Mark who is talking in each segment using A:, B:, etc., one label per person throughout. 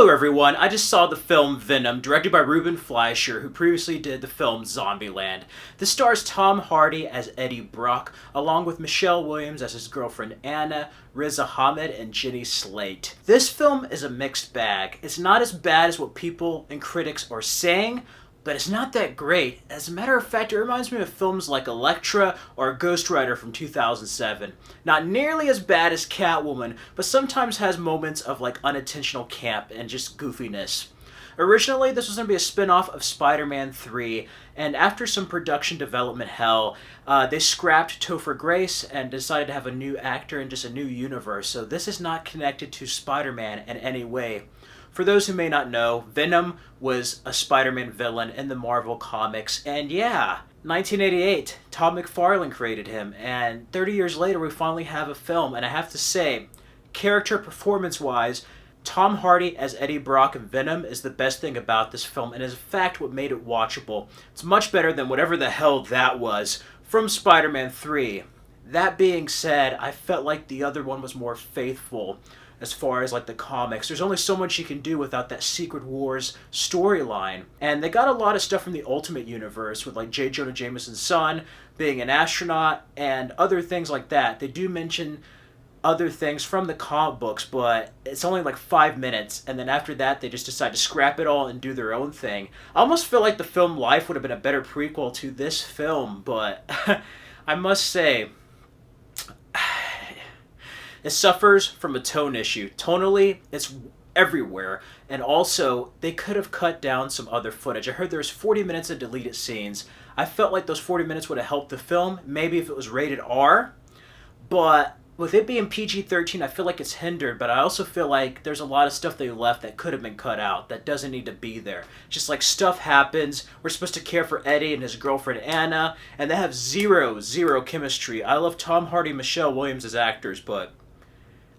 A: Hello everyone, I just saw the film Venom, directed by Ruben Fleischer, who previously did the film Zombieland. This stars Tom Hardy as Eddie Brock, along with Michelle Williams as his girlfriend Anna, Riz Ahmed, and Jenny Slate. This film is a mixed bag. It's not as bad as what people and critics are saying, but it's not that great. As a matter of fact, it reminds me of films like Elektra or Ghost Rider from 2007. Not nearly as bad as Catwoman, but sometimes has moments of like unintentional camp and just goofiness. Originally, this was going to be a spin-off of Spider-Man 3, and after some production development hell, they scrapped Topher Grace and decided to have a new actor in just a new universe, so this is not connected to Spider-Man in any way. For those who may not know, Venom was a Spider-Man villain in the Marvel Comics, and yeah, 1988, Todd McFarlane created him, and 30 years later we finally have a film, and I have to say, character performance-wise, Tom Hardy as Eddie Brock in Venom is the best thing about this film, and is in fact what made it watchable. It's much better than whatever the hell that was from Spider-Man 3. That being said, I felt like the other one was more faithful as far as like the comics. There's only so much you can do without that Secret Wars storyline. And they got a lot of stuff from the Ultimate Universe with like J. Jonah Jameson's son being an astronaut and other things like that. They do mention other things from the comic books, but it's only like 5 minutes, and then after that they just decide to scrap it all and do their own thing. I almost feel like the film Life would have been a better prequel to this film, but I must say, it suffers from a tone issue. Tonally, it's everywhere, and also, they could have cut down some other footage. I heard there's 40 minutes of deleted scenes. I felt like those 40 minutes would have helped the film, maybe if it was rated R, but with it being PG-13, I feel like it's hindered, but I also feel like there's a lot of stuff they left that could have been cut out, that doesn't need to be there. Just like stuff happens, we're supposed to care for Eddie and his girlfriend Anna, and they have zero chemistry. I love Tom Hardy and Michelle Williams as actors, but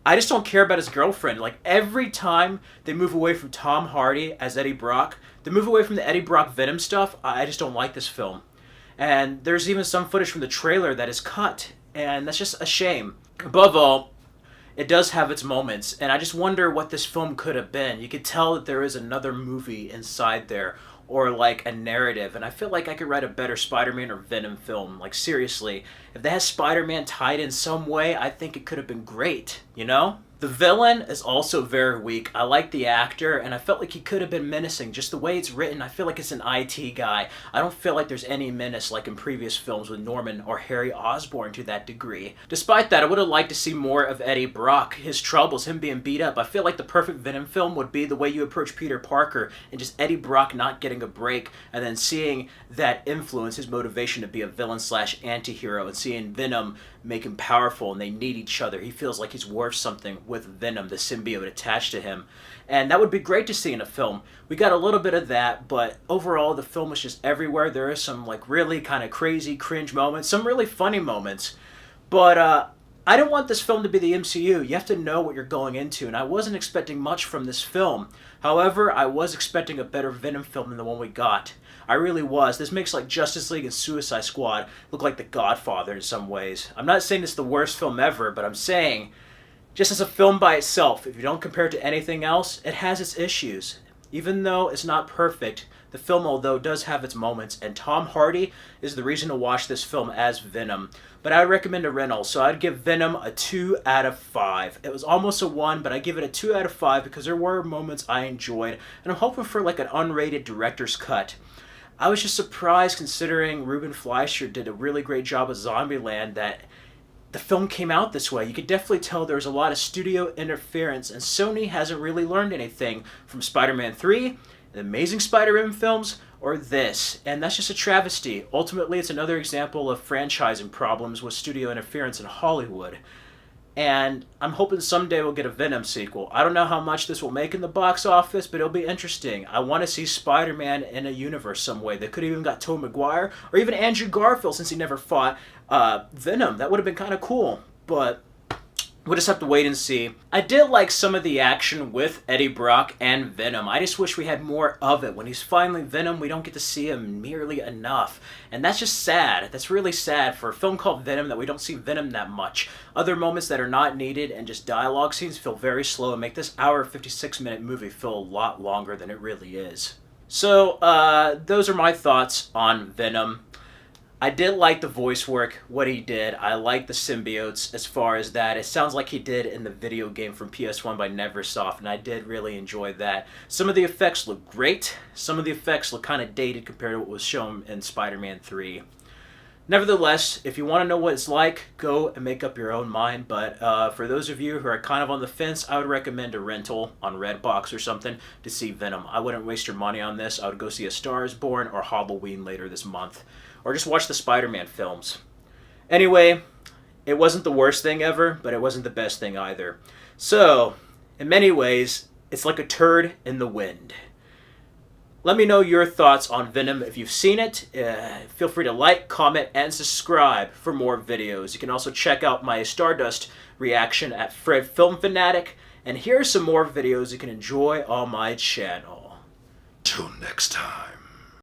A: I just don't care about his girlfriend. Like, every time they move away from Tom Hardy as Eddie Brock, they move away from the Eddie Brock Venom stuff, I just don't like this film. And there's even some footage from the trailer that is cut, and that's just a shame. Above all, it does have its moments, and I just wonder what this film could have been. You could tell that there is another movie inside there, or like a narrative, and I feel like I could write a better Spider-Man or Venom film. Like, seriously, if they had Spider-Man tied in some way, I think it could have been great, you know? The villain is also very weak. I like the actor, and I felt like he could have been menacing. Just the way it's written, I feel like it's an IT guy. I don't feel like there's any menace like in previous films with Norman or Harry Osborn to that degree. Despite that, I would have liked to see more of Eddie Brock, his troubles, him being beat up. I feel like the perfect Venom film would be the way you approach Peter Parker and just Eddie Brock not getting a break, and then seeing that influence his motivation to be a villain slash anti-hero, and seeing Venom make him powerful and they need each other. He feels like he's worth something with Venom, the symbiote attached to him. And that would be great to see in a film. We got a little bit of that, but overall the film was just everywhere. There is some like really kind of crazy cringe moments, some really funny moments. But I don't want this film to be the MCU. You have to know what you're going into, and I wasn't expecting much from this film. However, I was expecting a better Venom film than the one we got. I really was. This makes like Justice League and Suicide Squad look like The Godfather in some ways. I'm not saying it's the worst film ever, but I'm saying, just as a film by itself, if you don't compare it to anything else, it has its issues. Even though it's not perfect, the film, although, does have its moments, and Tom Hardy is the reason to watch this film as Venom. But I would recommend a rental, so I'd give Venom a 2 out of 5. It was almost a 1, but I give it a 2 out of 5 because there were moments I enjoyed, and I'm hoping for like an unrated director's cut. I was just surprised, considering Ruben Fleischer did a really great job with Zombieland, that the film came out this way. You could definitely tell there was a lot of studio interference, and Sony hasn't really learned anything from Spider-Man 3, the Amazing Spider-Man films, or this. And that's just a travesty. Ultimately, it's another example of franchising problems with studio interference in Hollywood. And I'm hoping someday we'll get a Venom sequel. I don't know how much this will make in the box office, but it'll be interesting. I want to see Spider-Man in a universe some way. They could have even got Tobey Maguire, or even Andrew Garfield, since he never fought Venom. That would have been kind of cool. But We'll just have to wait and see. I did like some of the action with Eddie Brock and Venom. I just wish we had more of it. When he's finally Venom, we don't get to see him nearly enough. And that's just sad. That's really sad for a film called Venom that we don't see Venom that much. Other moments that are not needed and just dialogue scenes feel very slow and make this hour 56-minute movie feel a lot longer than it really is. So, those are my thoughts on Venom. I did like the voice work, what he did. I like the symbiotes as far as that. It sounds like he did in the video game from PS1 by Neversoft, and I did really enjoy that. Some of the effects look great. Some of the effects look kind of dated compared to what was shown in Spider-Man 3. Nevertheless, if you want to know what it's like, go and make up your own mind. But for those of you who are kind of on the fence, I would recommend a rental on Redbox or something to see Venom. I wouldn't waste your money on this. I would go see A Star is Born or Halloween later this month. Or just watch the Spider-Man films. Anyway, it wasn't the worst thing ever, but it wasn't the best thing either. So, in many ways, it's like a turd in the wind. Let me know your thoughts on Venom if you've seen it. Feel free to like, comment, and subscribe for more videos. You can also check out my Stardust reaction at Fred Film Fanatic. And here are some more videos you can enjoy on my channel.
B: Till next time.